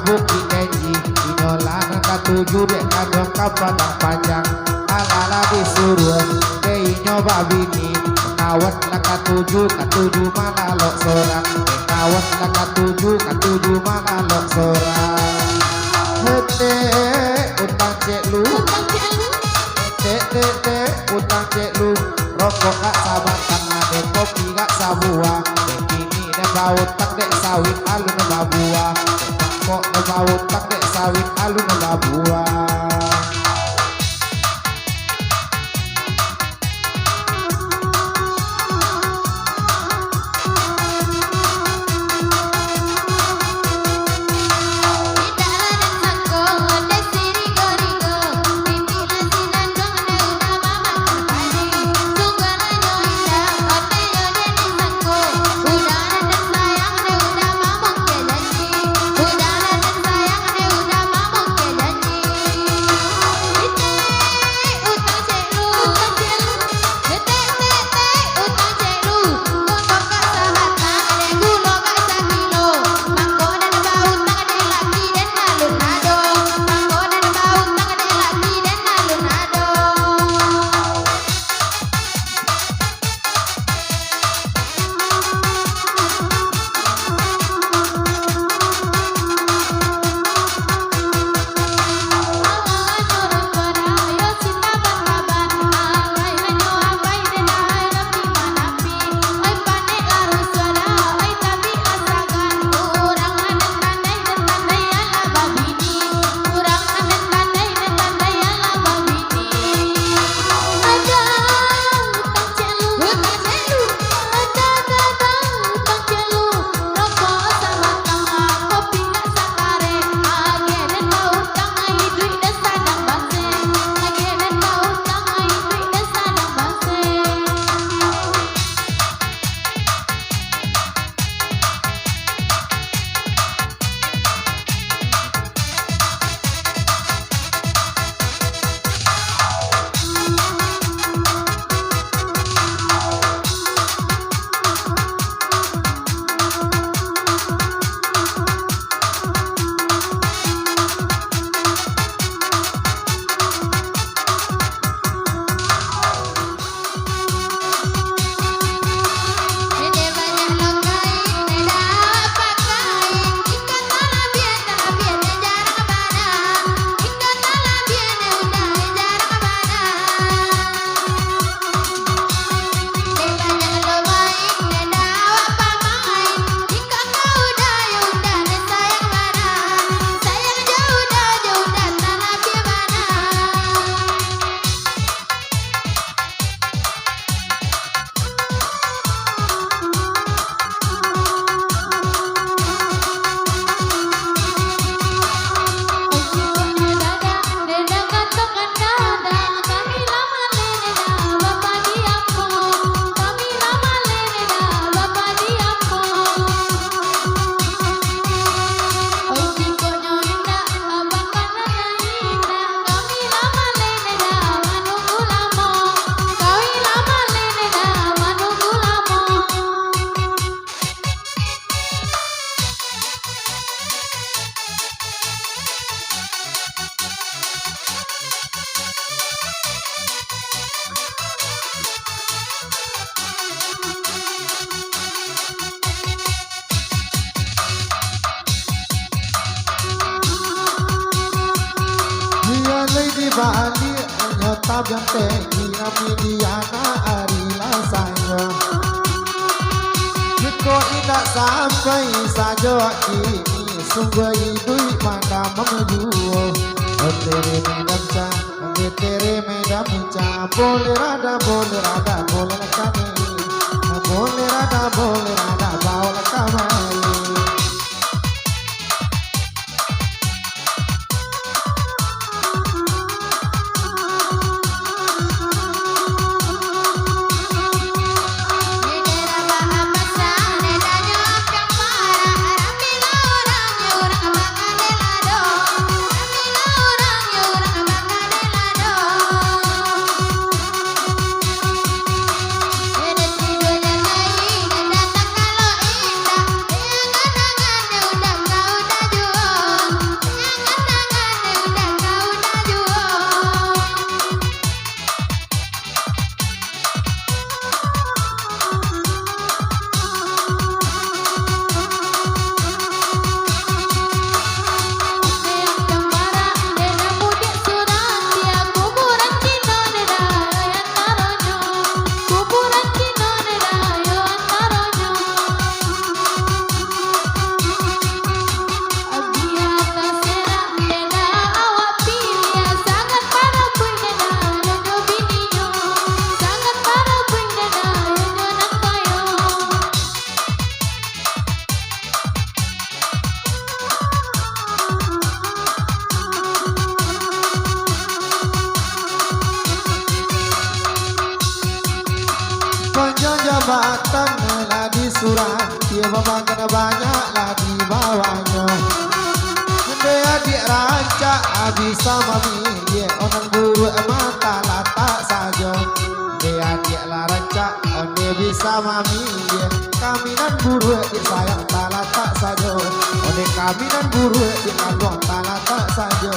Bukit Kenji Inolan katujuh dek kadang kapadang panjang alala disuruh dei nyoba bini kawan katujuh malalok sorang kawan katujuh malalok sorang hete utang cek lu hete utang cek lu rokok gak sabatang ade kopi gak sabua kini dek baut tak dek sawit alun babua kok dek baut tak dek sawit alun babua. Bali nyota biante inami diana arila sayo Jiko tidak sampai saja ini sungguh idui mana memejuo Tere medam ca, tere medam ca Boleh rada, boleh kami Boleh rada, boleh kami saja jabatan lah di surat, dia memakan banyak lah di bawahnya. Dia adik rancak bisa mami, dia orang buruk mata latak saja. Dia adik lah rancak, dia bisa mami, dia kaminan buruk dia sayang tak latak saja. Dia kaminan buruk dia kandung tak latak saja.